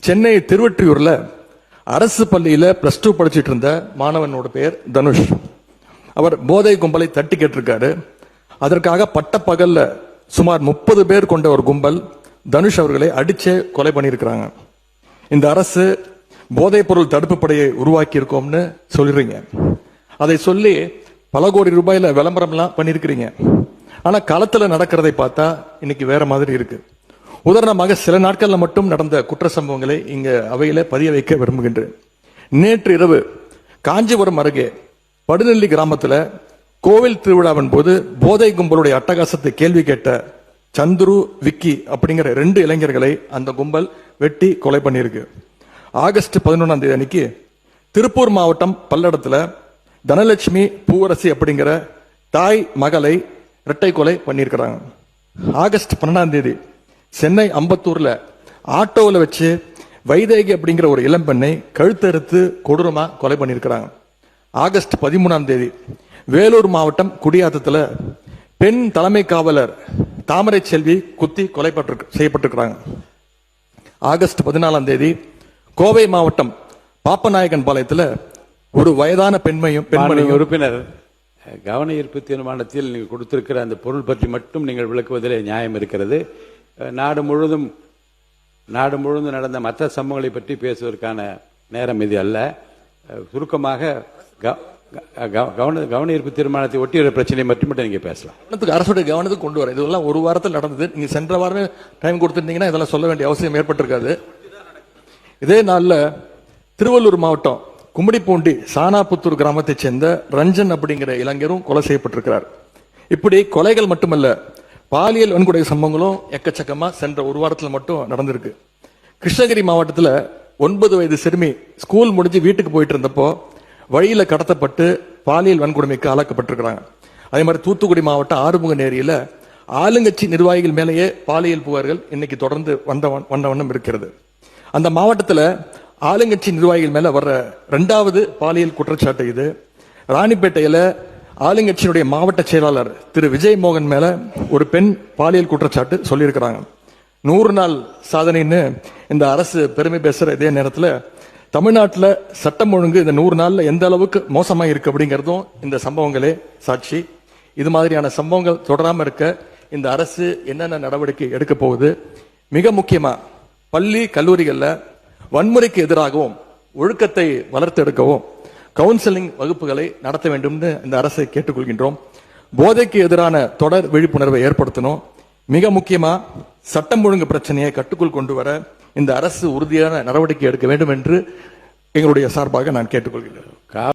சென்னை திருவொற்றியூர்ல அரசு பள்ளியில +2 படிச்சிட்டு இருந்த மாணவனோட பெயர் தனுஷ். அவர் போதை கும்பலை தட்டி கேட்டிருக்காரு. அதற்காக பட்டப்பகல்ல சுமார் 30 பேர் கொண்ட ஒரு கும்பல் தனுஷ் அவர்களை அடிச்சே கொலை பண்ணியிருக்கிறாங்க. இந்த அரசு போதைப் பொருள் தடுப்பு படையை உருவாக்கி இருக்கோம்னு சொல்றீங்க. அதை சொல்லி பல கோடி ரூபாயில விளம்பரம்லாம் பண்ணிருக்கிறீங்க. ஆனா களத்துல நடக்கிறதை பார்த்தா இன்னைக்கு வேற மாதிரி இருக்கு. உதாரணமாக சில நாட்கள்ல மட்டும் நடந்த குற்ற சம்பவங்களை இங்க அவையில பதிய வைக்க விரும்புகின்றேன். நேற்று இரவு காஞ்சிபுரம் அருகே படுநெல்லி கிராமத்துல கோவில் திருவிழாவின் போது போதை கும்பலுடைய அட்டகாசத்தை கேள்வி கேட்ட சந்துரு, விக்கி அப்படிங்கிற 2 இளைஞர்களை அந்த கும்பல் வெட்டி கொலை பண்ணியிருக்கு. ஆகஸ்ட் 11ஆம் தேதி அன்னைக்கு திருப்பூர் மாவட்டம் பல்லடத்துல தனலட்சுமி, பூவரசி அப்படிங்கிற தாய் மகளை இரட்டை கொலை பண்ணியிருக்கிறாங்க. ஆகஸ்ட் 12ஆம் தேதி சென்னை அம்பத்தூர்ல ஆட்டோவில் வச்சு வைதேகி அப்படிங்கிற ஒரு இளம்பெண்ணை கழுத்தறுத்து கொடூரமா கொலை பண்ணியிருக்கிறாங்க. ஆகஸ்ட் 13ஆம் தேதி வேலூர் மாவட்டம் குடியாத்தத்துல பெண் தலைமை காவலர் தாமரை செல்வி குத்தி கொலை செய்யப்பட்டிருக்கிறாங்க. ஆகஸ்ட் 14ஆம் தேதி கோவை மாவட்டம் பாப்பநாயக்கன் பாளையத்துல ஒரு வயதான பெண்மணியும் உறுப்பினர் கவன ஈர்ப்பு தீர்மானத்தில் நீங்கள் கொடுத்திருக்கிற அந்த பொருள் பற்றி மட்டும் நீங்கள் விளக்குவதிலே நியாயம் இருக்கிறது. நாடு முழுவதும் நடந்த மற்ற சம்பவங்களை பற்றி பேசுவதற்கான நேரம் இது அல்ல. சுருக்கமாக கவன ஈர்ப்பு தீர்மானத்தை ஒட்டிய பிரச்சனை மட்டும் நீங்க பேசலாம். அரசுடைய கவனத்துக்கு கொண்டு வர இதெல்லாம் ஒரு வாரத்தில் நடந்தது. நீங்க சென்ற வாரமே டைம் கொடுத்திருந்தீங்கன்னா இதெல்லாம் சொல்ல வேண்டிய அவசியம் ஏற்பட்டிருக்காது. இதே நாள்ல திருவள்ளூர் மாவட்டம் கும்மிடிப்பூண்டி சானாபுத்தூர் கிராமத்தை சேர்ந்த ரஞ்சன் அப்படிங்கிற இளைஞரும் கொலை செய்யப்பட்டிருக்கிறார். இப்படி கொலைகள் மட்டுமல்ல, பாலியல் வன்கொடுமை சம்பவங்களும் எக்கச்சக்கமா சென்ற ஒரு வாரத்தில் மட்டும் நடந்திருக்கு. கிருஷ்ணகிரி மாவட்டத்தில் 9 வயது சிறுமி ஸ்கூல் முடிஞ்சு வீட்டுக்கு போயிட்டு இருந்தப்போ வழியில கடத்தப்பட்டு பாலியல் வன்கொடுமைக்கு ஆளாக்கப்பட்டிருக்கிறாங்க. அதே மாதிரி தூத்துக்குடி மாவட்டம் ஆறுமுகநேரியில ஆளுங்கட்சி நிர்வாகிகள் மேலேயே பாலியல் புகார்கள் இன்னைக்கு தொடர்ந்து வண்ணம் இருக்கிறது. அந்த மாவட்டத்தில் ஆளுங்கட்சி நிர்வாகிகள் மேல வர்ற 2வது பாலியல் குற்றச்சாட்டு இது. ராணிப்பேட்டையில ஆளுங்கட்சியினுடைய மாவட்ட செயலாளர் திரு விஜய் மோகன் மேல ஒரு பெண் பாலியல் குற்றச்சாட்டு சொல்லியிருக்கிறாங்க. 100 நாள் சாதனைன்னு இந்த அரசு பெருமை பேசுற இதே நேரத்தில் தமிழ்நாட்டில் சட்டம் ஒழுங்கு இந்த 100 நாள்ல எந்த அளவுக்கு மோசமா இருக்கு அப்படிங்கிறதும் இந்த சம்பவங்களே சாட்சி. இது மாதிரியான சம்பவங்கள் தொடராம இருக்க இந்த அரசு என்னென்ன நடவடிக்கை எடுக்க போகுது? மிக முக்கியமா பள்ளி கல்லூரிகள்ல வன்முறைக்கு எதிராகவும் ஒழுக்கத்தை வளர்த்தெடுக்கவும் கவுன்சிலிங் வகுப்புகளை நடத்த வேண்டும் இந்த அரசை கேட்டுக்கொள்கின்றோம். போதைக்கு எதிரான தொடர் விழிப்புணர்வை ஏற்படுத்தணும். மிக முக்கியமா சட்டம் ஒழுங்கு பிரச்சனையை கட்டுக்குள் கொண்டு வர இந்த அரசு உறுதியான நடவடிக்கை எடுக்க வேண்டும் என்று எங்களுடைய சார்பாக நான் கேட்டுக்கொள்கிறேன்.